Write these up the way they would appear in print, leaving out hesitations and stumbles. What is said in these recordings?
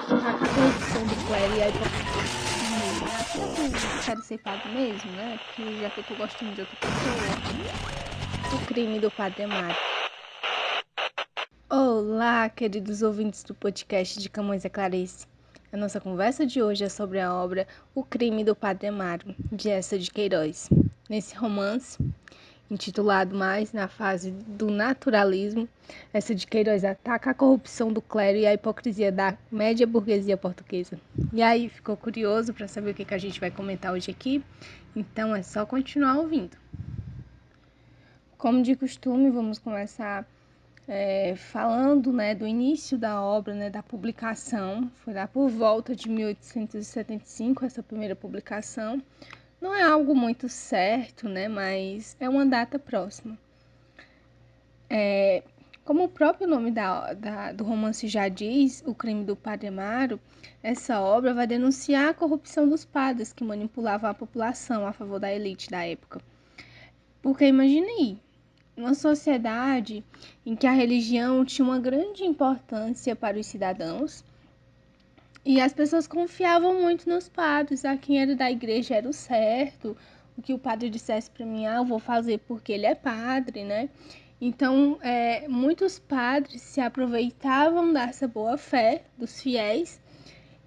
tá com a corrupção do clero e a hipocrisia. Eu quero ser padre mesmo, né? Porque já que eu tô gostando de outra pessoa. O crime do Padre Amaro. Olá, queridos ouvintes do podcast de Camões e Clarice. A nossa conversa de hoje é sobre a obra O Crime do Padre Amaro, de Eça de Queiroz. Nesse romance, intitulado mais na fase do naturalismo, Eça de Queiroz ataca a corrupção do clero e a hipocrisia da média burguesia portuguesa. E aí, ficou curioso para saber o que a gente vai comentar hoje aqui? Então é só continuar ouvindo. Como de costume, vamos começar falando, né, do início da obra, né, da publicação. Foi lá por volta de 1875 essa primeira publicação. Não é algo muito certo, né, mas é uma data próxima. Como o próprio nome do romance já diz, O Crime do Padre Amaro, essa obra vai denunciar a corrupção dos padres que manipulavam a população a favor da elite da época. Porque imagine aí, uma sociedade em que a religião tinha uma grande importância para os cidadãos e as pessoas confiavam muito nos padres. A quem era da igreja era o certo, o que o padre dissesse para mim, eu vou fazer porque ele é padre, né? Então, muitos padres se aproveitavam dessa boa fé dos fiéis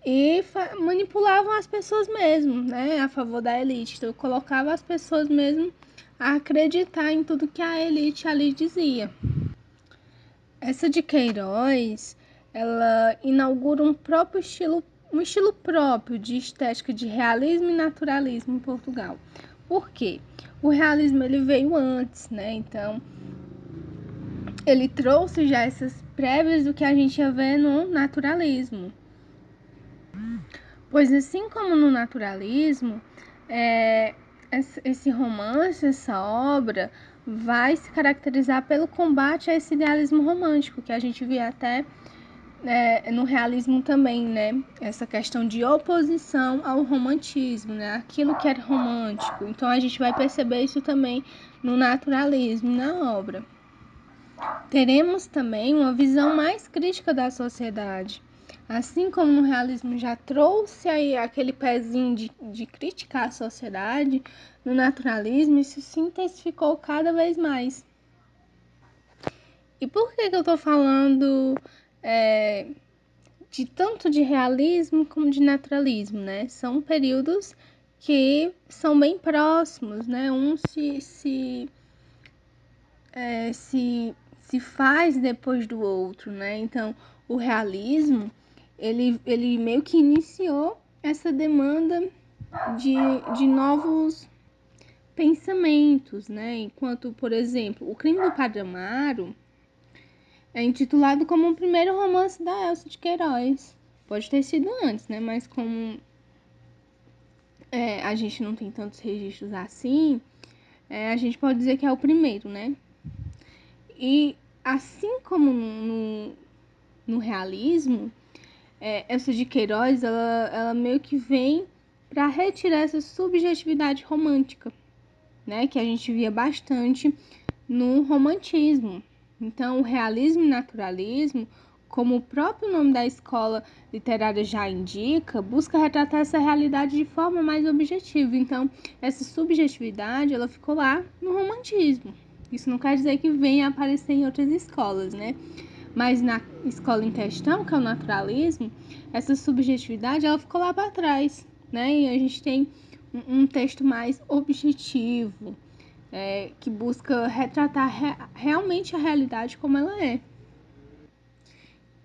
e manipulavam as pessoas mesmo, né, a favor da elite. Então, colocava as pessoas mesmo a acreditar em tudo que a elite ali dizia. Essa de Queiroz, ela inaugura um estilo próprio de estética de realismo e naturalismo em Portugal. Por quê? O realismo ele veio antes, né? Então, ele trouxe já essas prévias do que a gente ia ver no naturalismo. Pois assim como no naturalismo, esse romance, essa obra, vai se caracterizar pelo combate a esse idealismo romântico, que a gente vê até no realismo também, né? Essa questão de oposição ao romantismo, né? Aquilo que era romântico. Então a gente vai perceber isso também no naturalismo, na obra. Teremos também uma visão mais crítica da sociedade. Assim como no realismo já trouxe aí aquele pezinho de criticar a sociedade, no naturalismo isso se intensificou cada vez mais. E por que eu estou falando de tanto de realismo como de naturalismo, né? São períodos que são bem próximos, né? Um se faz depois do outro, né? Então, o realismo, ele meio que iniciou essa demanda de novos pensamentos, né? Enquanto, por exemplo, O Crime do Padre Amaro é intitulado como o primeiro romance da Eça de Queiroz. Pode ter sido antes, né? Mas como a gente não tem tantos registros assim, a gente pode dizer que é o primeiro, né? E assim como no realismo, Eça de Queiroz, ela meio que vem para retirar essa subjetividade romântica, né? Que a gente via bastante no romantismo. Então, o realismo e naturalismo, como o próprio nome da escola literária já indica, busca retratar essa realidade de forma mais objetiva. Então, essa subjetividade, ela ficou lá no romantismo. Isso não quer dizer que venha aparecer em outras escolas, né? Mas na escola em questão, que é o naturalismo, essa subjetividade, ela ficou lá para trás, né? E a gente tem um texto mais objetivo, que busca retratar realmente a realidade como ela é.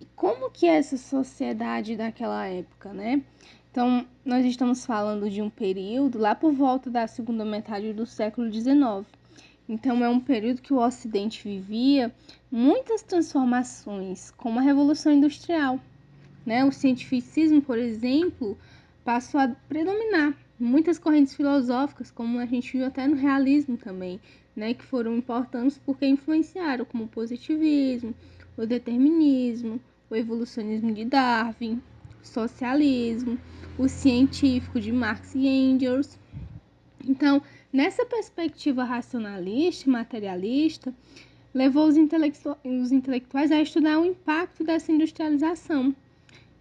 E como que é essa sociedade daquela época, né? Então, nós estamos falando de um período lá por volta da segunda metade do século XIX. Então, é um período que o Ocidente vivia muitas transformações, como a Revolução Industrial, né? O cientificismo, por exemplo, passou a predominar. Muitas correntes filosóficas, como a gente viu até no realismo também, né? Que foram importantes porque influenciaram, como o positivismo, o determinismo, o evolucionismo de Darwin, o socialismo, o científico de Marx e Engels. Então, nessa perspectiva racionalista e materialista, levou os intelectuais a estudar o impacto dessa industrialização.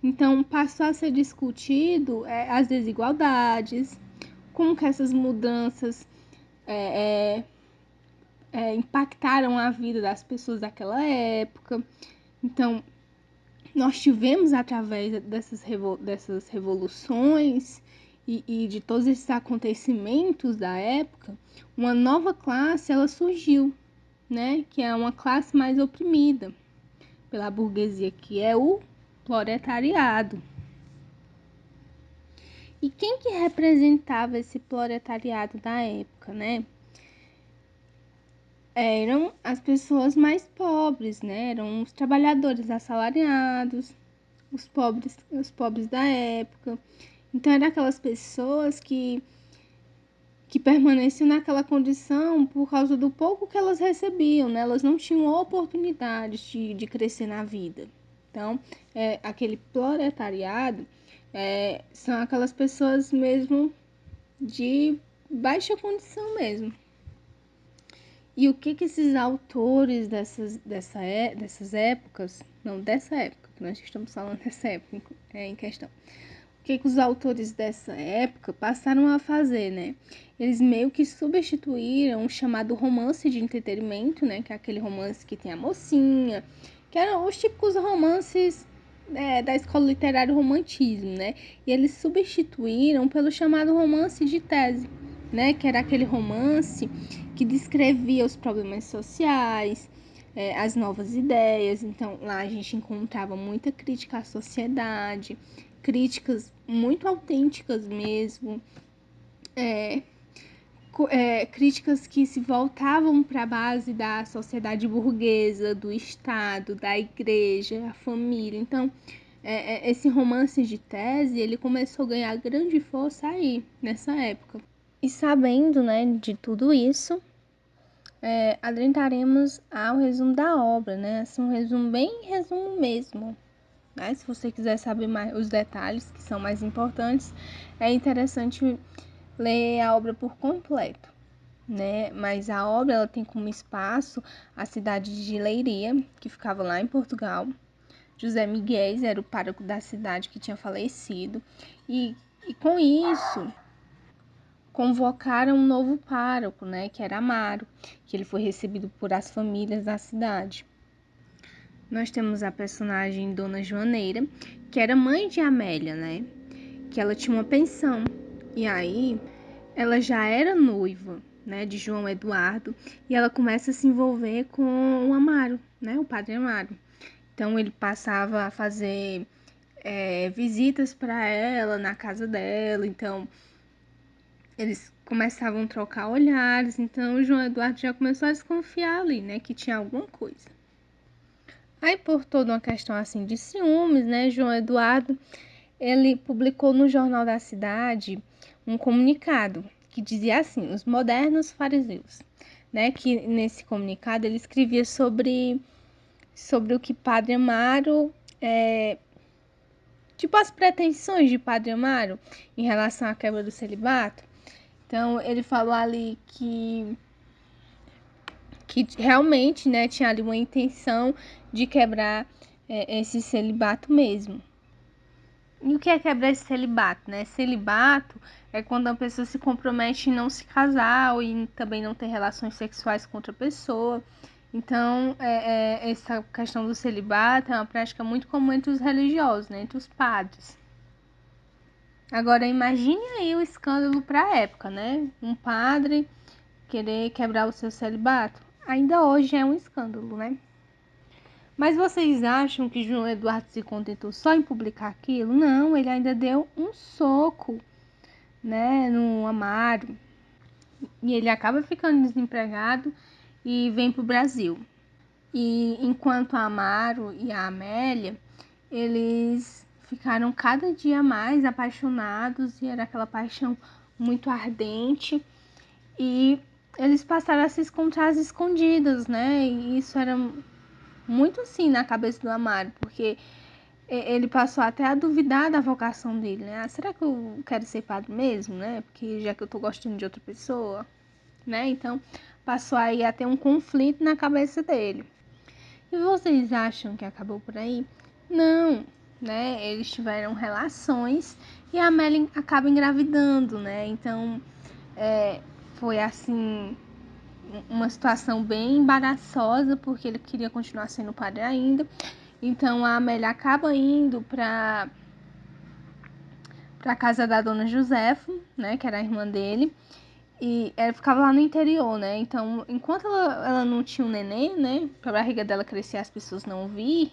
Então, passou a ser discutido as desigualdades, como que essas mudanças impactaram a vida das pessoas daquela época. Então, nós tivemos, através dessas revoluções e de todos esses acontecimentos da época, uma nova classe, ela surgiu, né? Que é uma classe mais oprimida pela burguesia, que é o proletariado. E quem que representava esse proletariado da época, né? Eram as pessoas mais pobres, né? Eram os trabalhadores assalariados, os pobres da época. Então, eram aquelas pessoas que permaneciam naquela condição por causa do pouco que elas recebiam, né? Elas não tinham oportunidades de crescer na vida. Então, aquele proletariado são aquelas pessoas mesmo de baixa condição mesmo. E o que esses autores dessas épocas, não dessa época, que nós estamos falando dessa época em questão, o que os autores dessa época passaram a fazer, né? Eles meio que substituíram o chamado romance de entretenimento, né? Que é aquele romance que tem a mocinha, que eram os típicos romances da escola literária romantismo, né? E eles substituíram pelo chamado romance de tese, né? Que era aquele romance que descrevia os problemas sociais, as novas ideias. Então, lá a gente encontrava muita crítica à sociedade, críticas muito autênticas mesmo, críticas que se voltavam para a base da sociedade burguesa, do Estado, da igreja, a família. Então, esse romance de tese, ele começou a ganhar grande força aí, nessa época. E sabendo, né, de tudo isso, adentraremos ao resumo da obra, né? Assim, um resumo bem resumo mesmo. Né? Se você quiser saber mais os detalhes que são mais importantes, é interessante ler a obra por completo, né? Mas a obra ela tem como espaço a cidade de Leiria, que ficava lá em Portugal. José Miguel era o pároco da cidade que tinha falecido, e com isso convocaram um novo pároco, né, que era Amaro, que ele foi recebido por as famílias da cidade. Nós temos a personagem Dona Joaneira, que era mãe de Amélia, né, que ela tinha uma pensão, e aí ela já era noiva, né, de João Eduardo, e ela começa a se envolver com o Amaro, né, o padre Amaro. Então ele passava a fazer visitas para ela na casa dela, então eles começavam a trocar olhares, então o João Eduardo já começou a desconfiar ali, né, que tinha alguma coisa. Aí, por toda uma questão assim de ciúmes, né, João Eduardo, ele publicou no Jornal da Cidade um comunicado que dizia assim: os modernos fariseus, né, que nesse comunicado ele escrevia sobre o que Padre Amaro, tipo as pretensões de Padre Amaro em relação à quebra do celibato. Então, ele falou ali que realmente, né, tinha ali uma intenção de quebrar esse celibato mesmo. E o que é quebrar esse celibato, né? Celibato é quando a pessoa se compromete em não se casar ou em também não ter relações sexuais com outra pessoa. Então, essa questão do celibato é uma prática muito comum entre os religiosos, né, entre os padres. Agora, imagine aí o escândalo para a época, né? Um padre querer quebrar o seu celibato. Ainda hoje é um escândalo, né? Mas vocês acham que João Eduardo se contentou só em publicar aquilo? Não, ele ainda deu um soco, né, no Amaro. E ele acaba ficando desempregado e vem para o Brasil. E enquanto a Amaro e a Amélia, eles ficaram cada dia mais apaixonados e era aquela paixão muito ardente. E eles passaram a se encontrar às escondidas, né? E isso era muito assim na cabeça do Amaro, porque ele passou até a duvidar da vocação dele, né? Ah, será que eu quero ser padre mesmo, né? Porque já que eu tô gostando de outra pessoa, né? Então, passou aí a ter um conflito na cabeça dele. E vocês acham que acabou por aí? Não. né? Eles tiveram relações e a Amélia acaba engravidando, né? Então, foi assim uma situação bem embaraçosa, porque ele queria continuar sendo padre ainda. Então a Amélia acaba indo para casa da dona Josefa, né, que era a irmã dele, e ela ficava lá no interior, né? Então, enquanto ela não tinha um neném, né, pra barriga dela crescer as pessoas não ver,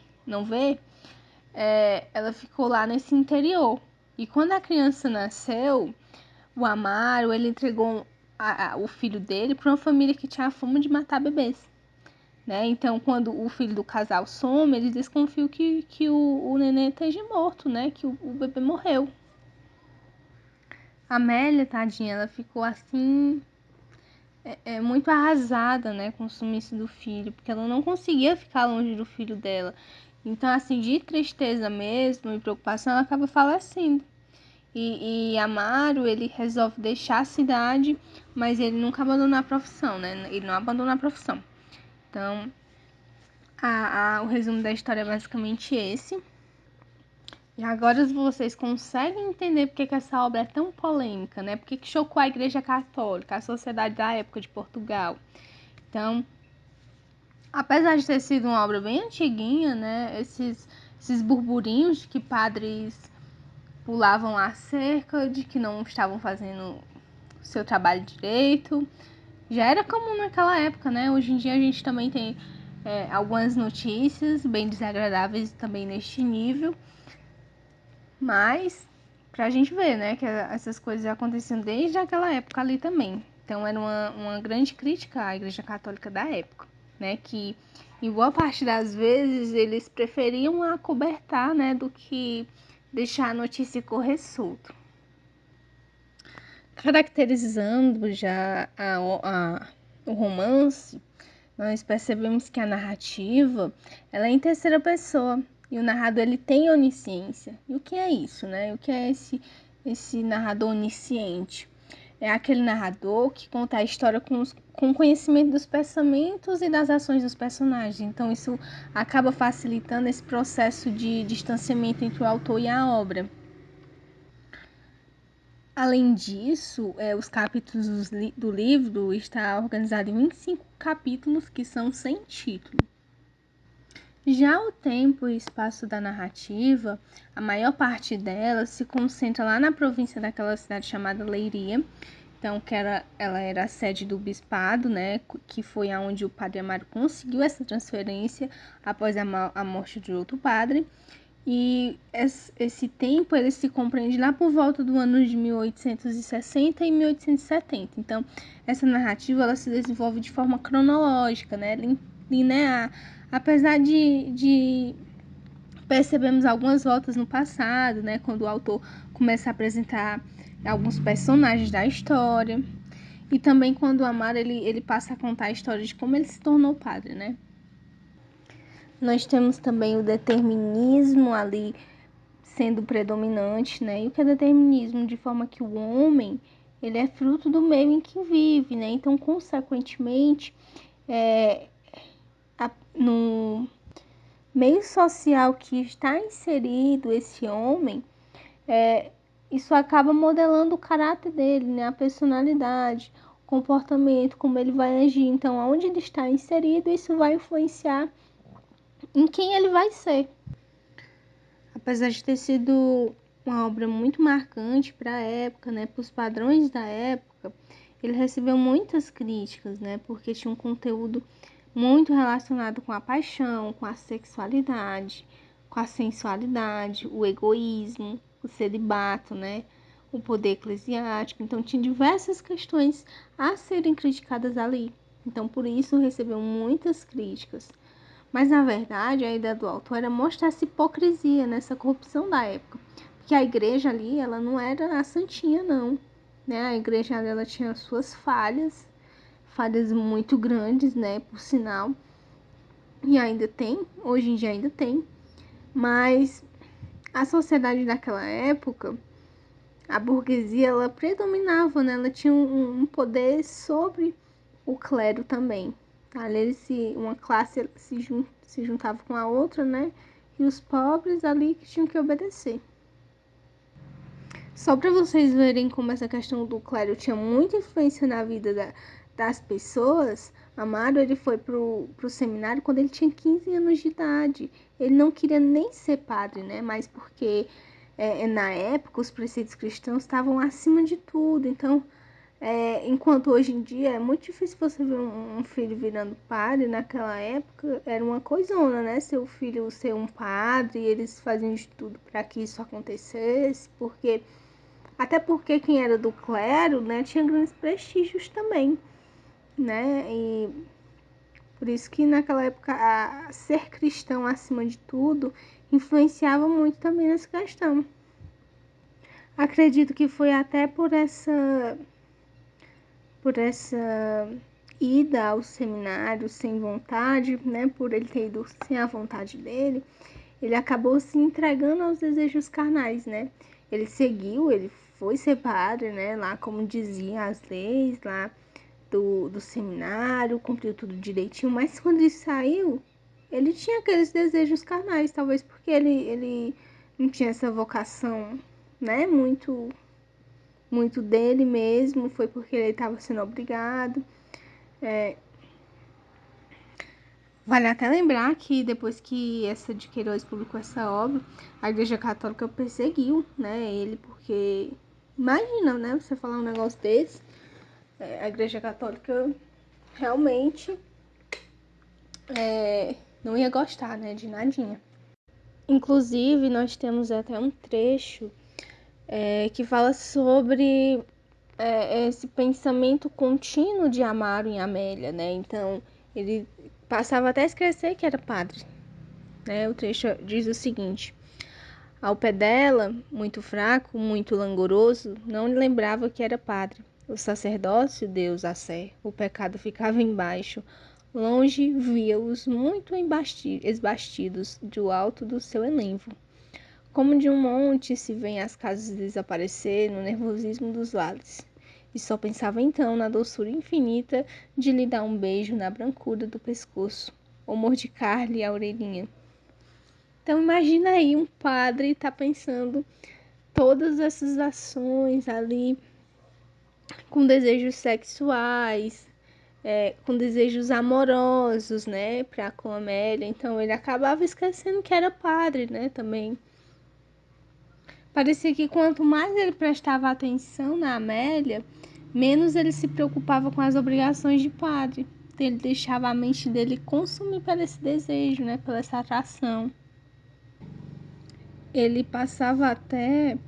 ela ficou lá nesse interior. E quando a criança nasceu, o Amaro, ele entregou o filho dele para uma família que tinha a fama de matar bebês, né? Então, quando o filho do casal some, eles desconfiam que o neném esteja morto, né? Que o bebê morreu. A Amélia, tadinha, ela ficou assim, muito arrasada, né, com o sumiço do filho, porque ela não conseguia ficar longe do filho dela. Então, assim, de tristeza mesmo e preocupação, ela acaba falecendo. E Amaro, ele resolve deixar a cidade, mas ele nunca abandonou a profissão, né? Ele não abandonou a profissão. Então, o resumo da história é basicamente esse. E agora vocês conseguem entender por que essa obra é tão polêmica, né? Por que chocou a Igreja Católica, a sociedade da época de Portugal. Então, apesar de ter sido uma obra bem antiguinha, né? Esses burburinhos de que padres pulavam a cerca, de que não estavam fazendo o seu trabalho direito, já era comum naquela época, né? Hoje em dia a gente também tem algumas notícias bem desagradáveis também neste nível, mas pra gente ver, né, que essas coisas aconteciam desde aquela época ali também. Então era uma grande crítica à Igreja Católica da época, né, que em boa parte das vezes eles preferiam acobertar, né, do que deixar a notícia correr solto. Caracterizando já o romance, nós percebemos que a narrativa ela é em terceira pessoa e o narrador ele tem onisciência. E o que é isso, né? O que é esse narrador onisciente? É aquele narrador que conta a história com conhecimento dos pensamentos e das ações dos personagens. Então isso acaba facilitando esse processo de distanciamento entre o autor e a obra. Além disso, os capítulos do livro estão organizados em 25 capítulos que são sem título. Já o tempo e espaço da narrativa, a maior parte dela se concentra lá na província daquela cidade chamada Leiria, então ela era a sede do bispado, né, que foi aonde o padre Amaro conseguiu essa transferência após a morte de outro padre. E esse tempo ele se compreende lá por volta do ano de 1860 e 1870. Então, essa narrativa ela se desenvolve de forma cronológica, né, linear. Apesar de percebemos algumas voltas no passado, né, quando o autor começa a apresentar alguns personagens da história. E também quando o Amaro ele passa a contar a história de como ele se tornou padre, né? Nós temos também o determinismo ali sendo predominante, né? E o que é determinismo? De forma que o homem, ele é fruto do meio em que vive, né? Então, consequentemente, no meio social que está inserido esse homem, isso acaba modelando o caráter dele, né? A personalidade, o comportamento, como ele vai agir. Então, onde ele está inserido, isso vai influenciar em quem ele vai ser. Apesar de ter sido uma obra muito marcante para a época, né, para os padrões da época, ele recebeu muitas críticas, né, porque tinha um conteúdo muito relacionado com a paixão, com a sexualidade, com a sensualidade, o egoísmo, o celibato, né, o poder eclesiástico. Então, tinha diversas questões a serem criticadas ali. Então, por isso, recebeu muitas críticas. Mas, na verdade, a ideia do autor era mostrar essa hipocrisia, nessa corrupção da época. Porque a igreja ali, ela não era a santinha, não. Né? A igreja ela tinha suas falhas muito grandes, né, por sinal. E ainda tem, hoje em dia ainda tem. Mas a sociedade daquela época, a burguesia, ela predominava, né? Ela tinha um poder sobre o clero também. Ali uma classe se juntava com a outra, né? e os pobres ali que tinham que obedecer. Só para vocês verem como essa questão do clero tinha muita influência na vida das pessoas, Amaro ele foi pro seminário quando ele tinha 15 anos de idade. Ele não queria nem ser padre, né? Mas porque na época os preceitos cristãos estavam acima de tudo. Então, enquanto hoje em dia é muito difícil você ver um filho virando padre, naquela época era uma coisona, né? Seu filho ser um padre, e eles faziam de tudo para que isso acontecesse, até porque quem era do clero, né, tinha grandes prestígios também, né? E por isso que naquela época ser cristão acima de tudo influenciava muito também nessa questão. Acredito que foi até por essa ida ao seminário sem vontade, né, por ele ter ido sem a vontade dele, ele acabou se entregando aos desejos carnais, né? Ele foi ser padre, né, lá como diziam as leis lá do seminário, cumpriu tudo direitinho, mas quando ele saiu, ele tinha aqueles desejos carnais, talvez porque ele não tinha essa vocação, né, muito dele mesmo, foi porque ele estava sendo obrigado. Vale até lembrar que depois que essa de Queiroz publicou essa obra, a Igreja Católica perseguiu, né, ele, porque imagina, né, você falar um negócio desse, a Igreja Católica realmente não ia gostar, né, de nadinha. Inclusive, nós temos até um trecho que fala sobre esse pensamento contínuo de Amaro em Amélia, né? Então, ele passava até a esquecer que era padre, né? O trecho diz o seguinte: ao pé dela, muito fraco, muito langoroso, não lhe lembrava que era padre. O sacerdócio, Deus a sé, o pecado ficava embaixo. Longe via-os muito esbastidos do alto do seu elenvo. Como de um monte se vêem as casas desaparecer no nervosismo dos vales. E só pensava então na doçura infinita de lhe dar um beijo na brancura do pescoço, ou mordiccar-lhe a orelhinha. Então imagina aí um padre tá pensando todas essas ações ali com desejos sexuais, com desejos amorosos, né, para com a Amélia. Então ele acabava esquecendo que era padre, né, também. Parecia que quanto mais ele prestava atenção na Amélia, menos ele se preocupava com as obrigações de padre. Ele deixava a mente dele consumir por esse desejo, né, pela essa atração. Ele passava até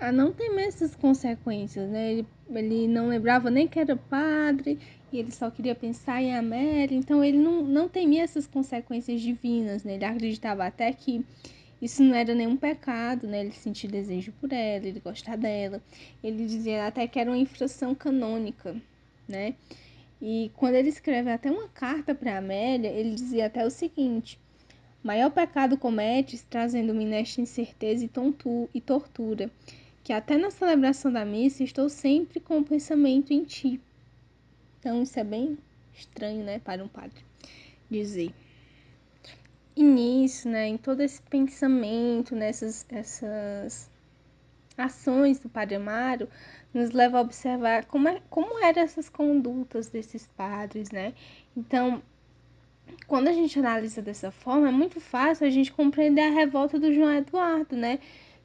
a não temer essas consequências, né? Ele não lembrava nem que era padre, e ele só queria pensar em Amélia, então ele não temia essas consequências divinas, né? Ele acreditava até que isso não era nenhum pecado, né? Ele sentir desejo por ela, ele gostar dela. Ele dizia até que era uma infração canônica, né? E quando ele escreve até uma carta para Amélia, ele dizia até o seguinte: maior pecado cometes, trazendo-me nesta incerteza e tortura, que até na celebração da missa estou sempre com o pensamento em ti. Então isso é bem estranho, né, para um padre dizer. E nisso, né, em todo esse pensamento, nessas essas ações do Padre Amaro, nos leva a observar como eram essas condutas desses padres, né? Então, quando a gente analisa dessa forma, é muito fácil a gente compreender a revolta do João Eduardo, né?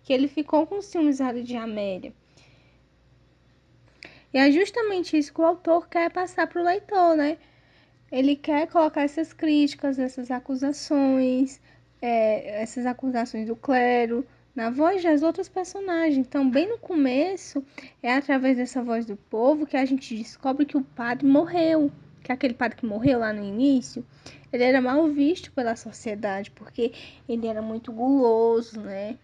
Que ele ficou com ciúmes ali de Amélia. E é justamente isso que o autor quer passar para o leitor, né? Ele quer colocar essas críticas, essas acusações do clero, na voz das outras personagens. Então, bem no começo, é através dessa voz do povo que a gente descobre que o padre morreu. Que aquele padre que morreu lá no início, ele era mal visto pela sociedade, porque ele era muito guloso, né?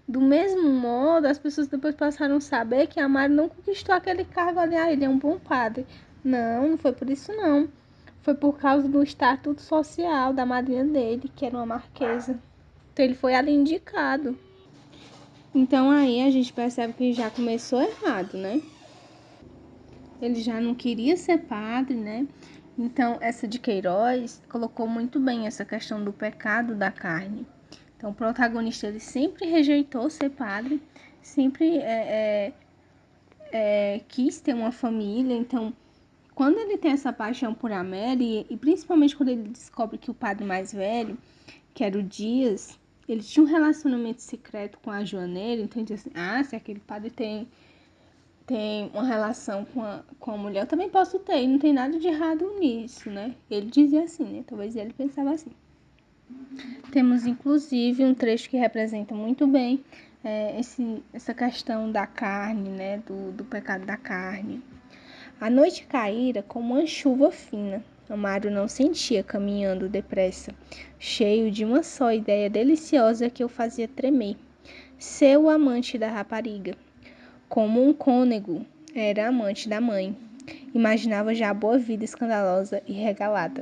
Do mesmo modo, as pessoas depois passaram a saber que Amaro não conquistou aquele cargo ali, ele é um bom padre. Não foi por isso não. Foi por causa do estatuto social da madrinha dele, que era uma marquesa. Então ele foi ali indicado. Então aí a gente percebe que já começou errado, né? Ele já não queria ser padre, né? Então, essa de Queiroz colocou muito bem essa questão do pecado da carne. Então, o protagonista ele sempre rejeitou ser padre, sempre quis ter uma família. Então, quando ele tem essa paixão por Amélia, e principalmente quando ele descobre que o padre mais velho, que era o Dias, ele tinha um relacionamento secreto com a Joaneira, então ele diz assim, se aquele padre tem uma relação com a mulher, eu também posso ter, e não tem nada de errado nisso, né? Ele dizia assim, né? Talvez ele pensava assim. Temos, inclusive, um trecho que representa muito bem essa questão da carne, né? Do pecado da carne. A noite caíra como uma chuva fina. Amaro não sentia caminhando depressa, cheio de uma só ideia deliciosa que o fazia tremer. Ser o amante da rapariga. Como um cônego era amante da mãe. Imaginava já a boa vida escandalosa e regalada.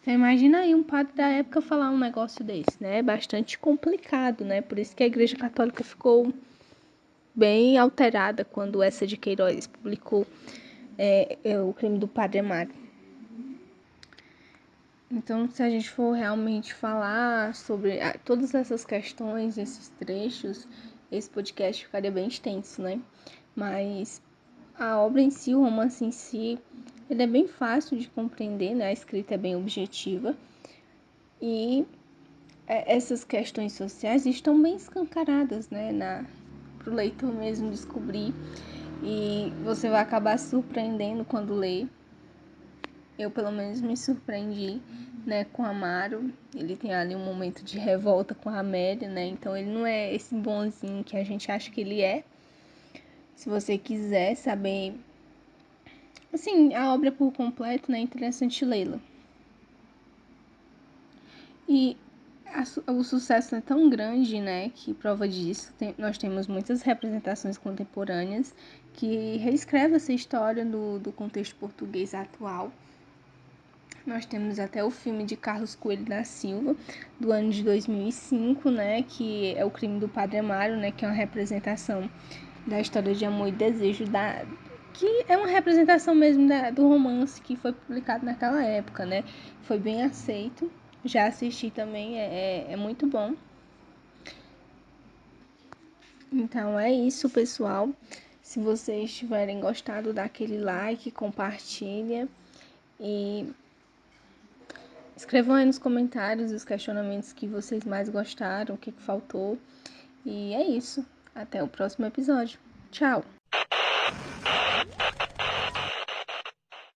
Então, imagina aí um padre da época falar um negócio desse, né? É bastante complicado, né? Por isso que a Igreja Católica ficou bem alterada quando essa de Queiroz publicou o crime do Padre Amaro. Então, se a gente for realmente falar sobre todas essas questões, esses trechos, esse podcast ficaria bem extenso, né? Mas a obra em si, o romance em si, ele é bem fácil de compreender, né? A escrita é bem objetiva. E essas questões sociais estão bem escancaradas, né? Para o leitor mesmo descobrir. E você vai acabar se surpreendendo quando lê. Eu, pelo menos, me surpreendi, né, com Amaro. Ele tem ali um momento de revolta com a Amélia, né? Então ele não é esse bonzinho que a gente acha que ele é. Se você quiser saber, assim, a obra por completo, né, é interessante lê-la. E o sucesso é tão grande, né, que prova disso. Nós temos muitas representações contemporâneas que reescrevem essa história do contexto português atual. Nós temos até o filme de Carlos Coelho da Silva, do ano de 2005, né, que é o crime do Padre Amaro, né, que é uma representação da história de amor e desejo, que é uma representação mesmo do romance que foi publicado naquela época, né, foi bem aceito. Já assisti também, é muito bom. Então é isso, pessoal. Se vocês tiverem gostado, dá aquele like, compartilha e escrevam aí nos comentários os questionamentos que vocês mais gostaram, o que faltou. E é isso. Até o próximo episódio. Tchau!